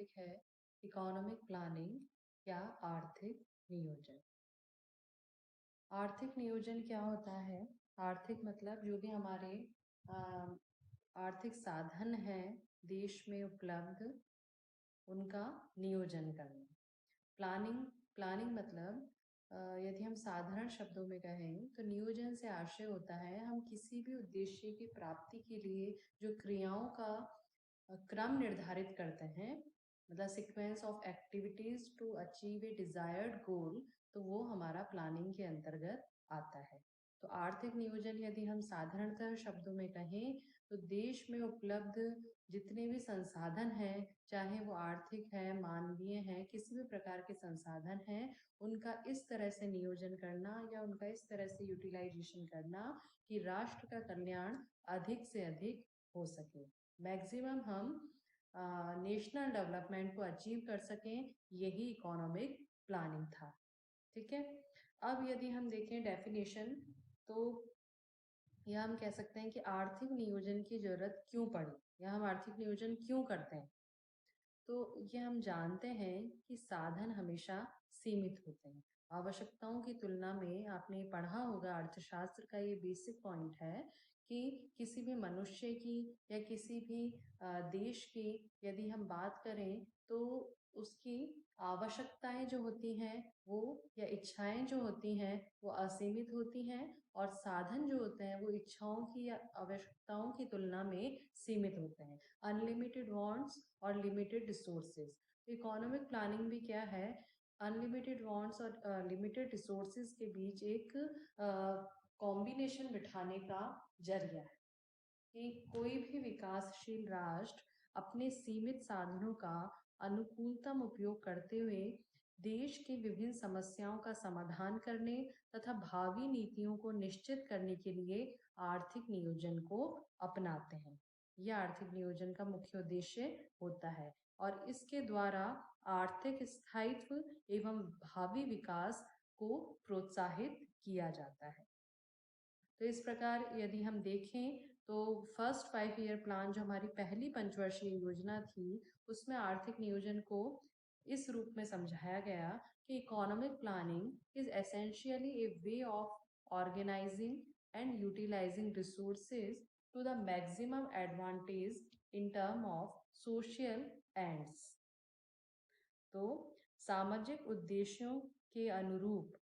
Topic है economic planning या आर्थिक नियोजन। आर्थिक नियोजन क्या होता है? आर्थिक मतलब जो भी हमारे आर्थिक साधन हैं देश में उपलब्ध, उनका नियोजन करना। प्लानिंग प्लानिंग मतलब यदि हम साधारण शब्दों में कहें तो नियोजन से आशय होता है हम किसी भी उद्देश्य की प्राप्ति के लिए जो क्रियाओं का क्रम निर्धारित करते हैं, मतलब sequence of activities to achieve a desired goal, तो वो हमारा प्लानिंग के अंतर्गत आता है। तो आर्थिक नियोजन यदि हम साधारणतः शब्दों में कहें तो देश में उपलब्ध जितने भी संसाधन हैं, चाहे वो आर्थिक है, मानवीय है, किसी भी प्रकार के संसाधन हैं, उनका इस तरह से नियोजन करना या उनका इस तरह से यूटिलाइजेशन करना कि राष्ट्र का कल्याण अधिक से अधिक हो सके, मैक्सिमम हम नेशनल डेवलपमेंट को अचीव कर सकें, यही इकोनॉमिक प्लानिंग था। ठीक है। अब यदि हम देखें डेफिनेशन, तो यह हम कह सकते हैं कि आर्थिक नियोजन की जरूरत क्यों पड़ी या हम आर्थिक नियोजन क्यों करते हैं। तो ये हम जानते हैं कि साधन हमेशा सीमित होते हैं। आवश्यकताओं की तुलना में आपने पढ़ा होगा, अर्थशास्त्र का ये बेसिक पॉइंट है कि किसी भी मनुष्य की या किसी भी देश की यदि हम बात करें तो उसकी आवश्यकताएं जो होती हैं वो या इच्छाएं जो होती हैं वो असीमित होती हैं, और साधन जो होते हैं वो इच्छाओं की या आवश्यकताओं की तुलना में सीमित होते हैं। अनलिमिटेड वांट्स और लिमिटेड रिसोर्सेज। इकोनॉमिक प्लानिंग भी क्या है, अनलिमिटेड वांट्स और लिमिटेड रिसोर्सेज के बीच एक कॉम्बिनेशन बिठाने का जरिया है कि कोई भी विकासशील राष्ट्र अपने सीमित साधनों का अनुकूलतम उपयोग करते हुए देश की विभिन्न समस्याओं का समाधान करने तथा भावी नीतियों को निश्चित करने के लिए आर्थिक नियोजन को अपनाते हैं। यह आर्थिक नियोजन का मुख्य उद्देश्य होता है और इसके द्वारा आर्थिक स्थायित्व एवं भावी विकास को प्रोत्साहित किया जाता है। तो इस प्रकार यदि हम देखें तो फर्स्ट 5 ईयर प्लान जो हमारी पहली पंचवर्षीय योजना थी, उसमें आर्थिक नियोजन को इस रूप में समझाया गया कि economic planning is essentially a way of organising and utilising resources to the maximum advantage in term of social ends. तो सामाजिक उद्देश्यों के अनुरूप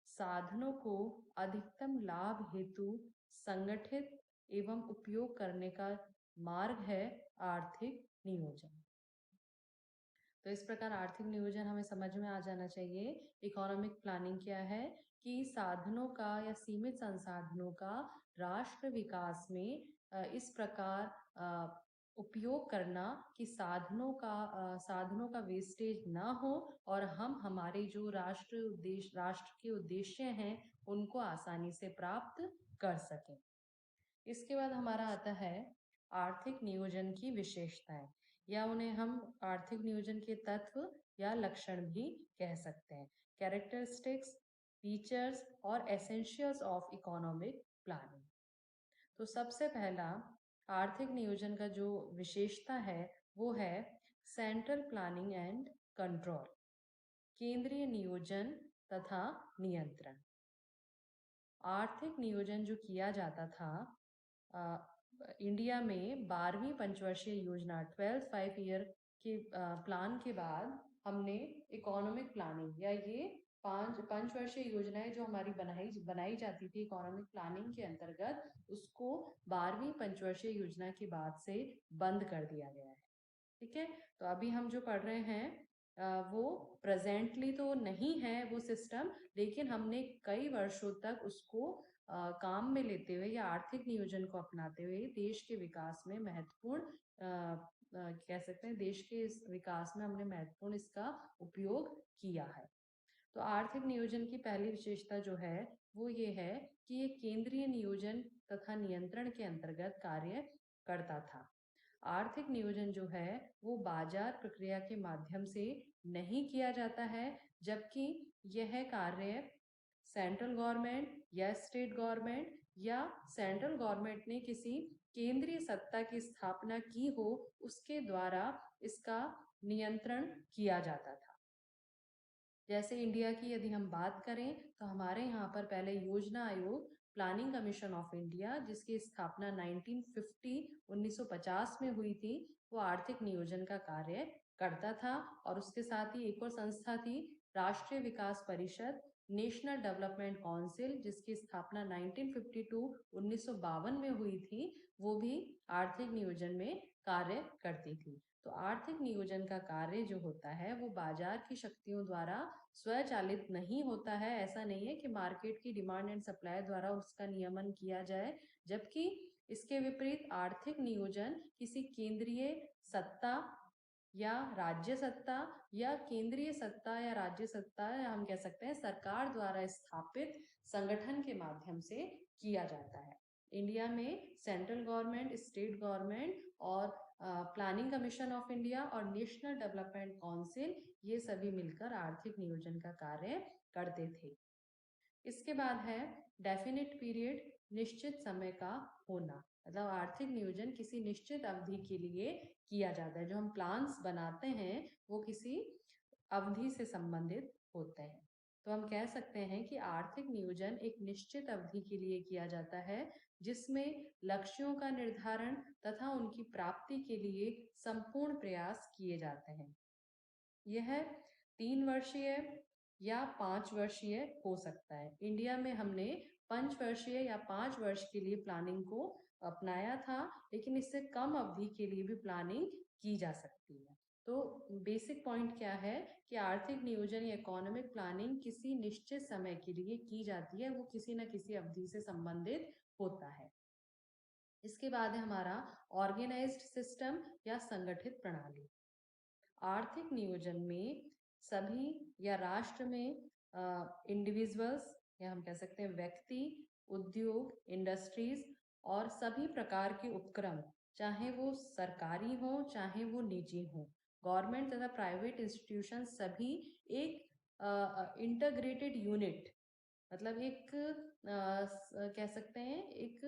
साधनों को अधिकतम लाभ हेतु संगठित एवं उपयोग करने का मार्ग है आर्थिक नियोजन। तो इस प्रकार आर्थिक नियोजन हमें समझ में आ जाना चाहिए। इकोनॉमिक प्लानिंग क्या है कि साधनों का या सीमित संसाधनों का राष्ट्र विकास में इस प्रकार उपयोग करना कि साधनों का वेस्टेज ना हो और हम हमारे जो राष्ट्र के उद्देश्य हैं उनको आसानी से प्राप्त कर सकें। इसके बाद हमारा आता है आर्थिक नियोजन की विशेषताएं, या उन्हें हम आर्थिक नियोजन के तत्व या लक्षण भी कह सकते हैं। कैरेक्टरिस्टिक्स, फीचर्स और एसेंशियल्स ऑफ इकोनॉमिक प्लानिंग। तो सबसे पहला आर्थिक नियोजन का जो विशेषता है वो है सेंट्रल प्लानिंग एंड कंट्रोल, केंद्रीय नियोजन तथा नियंत्रण। आर्थिक नियोजन जो किया जाता था इंडिया में 12वीं पंचवर्षीय योजना 12th 5 ईयर के प्लान के बाद हमने इकोनॉमिक प्लानिंग या ये पंचवर्षीय योजनाएं जो हमारी बनाई जाती थी इकोनॉमिक प्लानिंग के अंतर्गत, उसको 12वीं पंचवर्षीय योजना के बाद से बंद कर दिया गया है। ठीक है। तो अभी हम जो पढ़ रहे हैं वो प्रेजेंटली तो नहीं है वो सिस्टम, लेकिन हमने कई वर्षों तक उसको काम में लेते हुए या आर्थिक नियोजन को अपनाते हुए देश के विकास में महत्वपूर्ण कह सकते हैं देश के इस विकास में हमने महत्वपूर्ण इसका उपयोग किया है। तो आर्थिक नियोजन की पहली विशेषता जो है वो ये है कि ये केंद्रीय नियोजन तथा नियंत्रण के अंतर्गत कार्य करता था। आर्थिक नियोजन जो है वो बाजार प्रक्रिया के माध्यम से नहीं किया जाता है, जबकि यह कार्य सेंट्रल गवर्नमेंट या स्टेट गवर्नमेंट या सेंट्रल गवर्नमेंट ने किसी केंद्रीय सत्ता की स्थापना की हो उसके द्वारा इसका नियंत्रण किया जाता था। जैसे इंडिया की यदि हम बात करें तो हमारे यहाँ पर पहले योजना आयोग प्लानिंग कमीशन ऑफ इंडिया, जिसकी स्थापना 1950 में हुई थी, वो आर्थिक नियोजन का कार्य करता था। और उसके साथ ही एक और संस्था थी, राष्ट्रीय विकास परिषद, नेशनल डेवलपमेंट काउंसिल, जिसकी स्थापना 1952 में हुई थी, वो भी आर्थिक नियोजन में कार्य करती थी। तो आर्थिक नियोजन का कार्य जो होता है वो बाजार की शक्तियों द्वारा स्वचालित नहीं होता है। ऐसा नहीं है कि मार्केट की डिमांड एंड सप्लाई द्वारा उसका नियमन किया जाए, जबकि इसके विपरीत आर्थिक नियोजन किसी केंद्रीय सत्ता या राज्य सत्ता या केंद्रीय सत्ता या राज्य सत्ता या हम कह सकते हैं सरकार द्वारा स्थापित संगठन के माध्यम से किया जाता है। इंडिया में सेंट्रल गवर्नमेंट, स्टेट गवर्नमेंट और प्लानिंग कमीशन ऑफ इंडिया और नेशनल डेवलपमेंट काउंसिल, ये सभी मिलकर आर्थिक नियोजन का कार्य करते थे। इसके बाद है डेफिनिट पीरियड, निश्चित समय का होना। मतलब आर्थिक नियोजन किसी निश्चित अवधि के लिए किया जाता है। जो हम प्लान्स बनाते हैं वो किसी अवधि से संबंधित होते हैं। तो हम कह सकते हैं कि आर्थिक नियोजन एक निश्चित अवधि के लिए किया जाता है, जिसमें लक्ष्यों का निर्धारण तथा उनकी प्राप्ति के लिए संपूर्ण प्रयास किए जाते हैं। यह 3 वर्षीय या 5 वर्षीय हो सकता है। इंडिया में हमने 5 वर्षीय या 5 वर्ष के लिए प्लानिंग को अपनाया था, लेकिन इससे कम अवधि के लिए भी प्लानिंग की जा सकती है। तो बेसिक पॉइंट क्या है कि आर्थिक नियोजन या इकोनॉमिक प्लानिंग किसी निश्चित समय के लिए की जाती है, वो किसी न किसी अवधि से संबंधित होता है। इसके बाद है हमारा ऑर्गेनाइज्ड सिस्टम या संगठित प्रणाली। आर्थिक नियोजन में सभी या राष्ट्र में इंडिविजुअल्स या हम कह सकते हैं व्यक्ति, उद्योग, इंडस्ट्रीज और सभी प्रकार के उपक्रम, चाहे वो सरकारी हो चाहे वो निजी हो, गवर्नमेंट तथा प्राइवेट इंस्टीट्यूशन, सभी एक इंटीग्रेटेड यूनिट, मतलब एक कह सकते हैं एक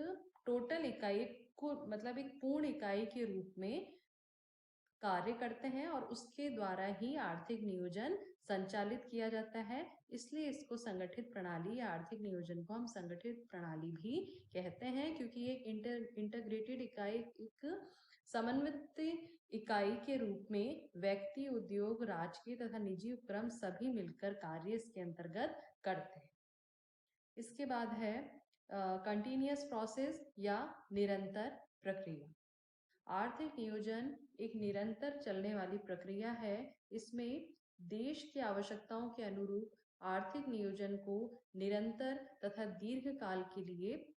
टोटल इकाई को, मतलब एक पूर्ण इकाई के रूप में कार्य करते हैं और उसके द्वारा ही आर्थिक नियोजन संचालित किया जाता है। इसलिए इसको संगठित प्रणाली या आर्थिक नियोजन को हम संगठित प्रणाली भी कहते हैं, क्योंकि एक इंटीग्रेटेड इकाई, एक समन्वित इकाई के रूप में व्यक्ति, उद्योग, राजकीय तथा निजी उपक्रम सभी मिलकर कार्य इसके अंतर्गत करते हैं। इसके बाद है कंटिन्यूअस प्रोसेस या निरंतर प्रक्रिया। आर्थिक नियोजन एक निरंतर चलने वाली प्रक्रिया है। इसमें देश की आवश्यकताओं के अनुरूप आर्थिक नियोजन को निरंतर तथा दीर्घकाल के लिए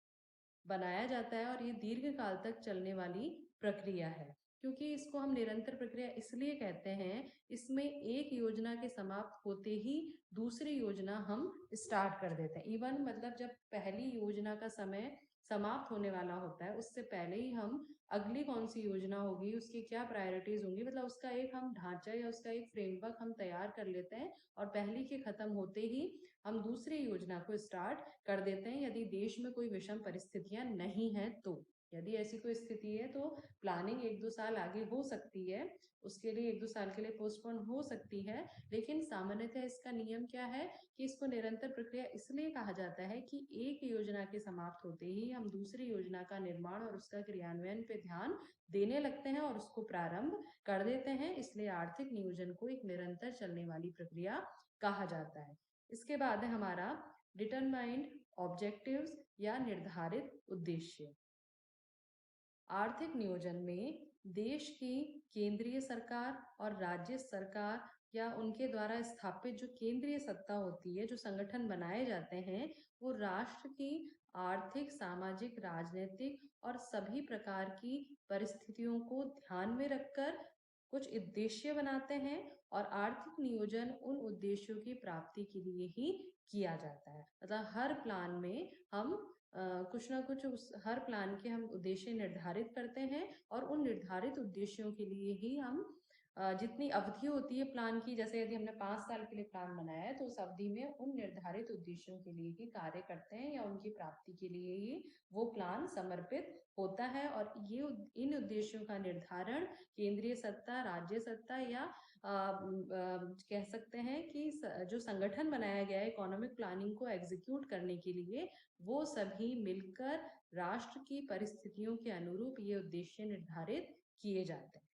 बनाया जाता है और ये दीर्घकाल तक चलने वाली प्रक्रिया है। क्योंकि इसको हम निरंतर प्रक्रिया इसलिए कहते हैं, इसमें एक योजना के समाप्त होते ही दूसरी योजना हम स्टार्ट कर देते हैं। इवन मतलब जब पहली योजना का समय समाप्त होने वाला होता है, उससे पहले ही हम अगली कौन सी योजना होगी, उसकी क्या प्रायोरिटीज होंगी, मतलब उसका एक हम ढांचा या उसका एक फ्रेमवर्क हम तैयार कर लेते हैं और पहली के खत्म होते ही हम दूसरी योजना को स्टार्ट कर देते हैं। यदि देश में कोई विषम परिस्थितियां नहीं है तो, यदि ऐसी कोई स्थिति है तो प्लानिंग 1-2 साल आगे हो सकती है, उसके लिए 1-2 साल के लिए पोस्टपोन हो सकती है। लेकिन सामान्यतः इसका नियम क्या है कि इसको निरंतर प्रक्रिया इसलिए कहा जाता है कि एक योजना के समाप्त होते ही हम दूसरी योजना का निर्माण और उसका क्रियान्वयन पे ध्यान देने लगते हैं और उसको प्रारंभ कर देते हैं। इसलिए आर्थिक नियोजन को एक निरंतर चलने वाली प्रक्रिया कहा जाता है। इसके बाद है हमारा डिटरमाइंड ऑब्जेक्टिव्स या निर्धारित उद्देश्य। आर्थिक नियोजन में देश की केंद्रीय सरकार और राज्य सरकार या उनके द्वारा स्थापित जो केंद्रीय सत्ता होती है, जो संगठन बनाए जाते हैं, वो राष्ट्र की आर्थिक, सामाजिक, राजनीतिक और सभी प्रकार की परिस्थितियों को ध्यान में रखकर कुछ उद्देश्य बनाते हैं और आर्थिक नियोजन उन उद्देश्यों की प्राप्ति के लिए ही किया जाता है। मतलब हर प्लान में हम कुछ ना कुछ उस हर प्लान के हम उद्देश्य निर्धारित करते हैं और उन निर्धारित उद्देश्यों के लिए ही हम जितनी अवधि होती है प्लान की, जैसे यदि हमने 5 साल के लिए प्लान बनाया है तो उस अवधि में उन निर्धारित उद्देश्यों के लिए ही कार्य करते हैं या उनकी प्राप्ति के लिए ही वो प्लान समर्पित होता है। और ये इन उद्देश्यों का निर्धारण केंद्रीय सत्ता, राज्य सत्ता या कह सकते हैं कि जो संगठन बनाया गया है इकोनॉमिक प्लानिंग को एग्जीक्यूट करने के लिए, वो सभी मिलकर राष्ट्र की परिस्थितियों के अनुरूप ये उद्देश्य निर्धारित किए जाते हैं।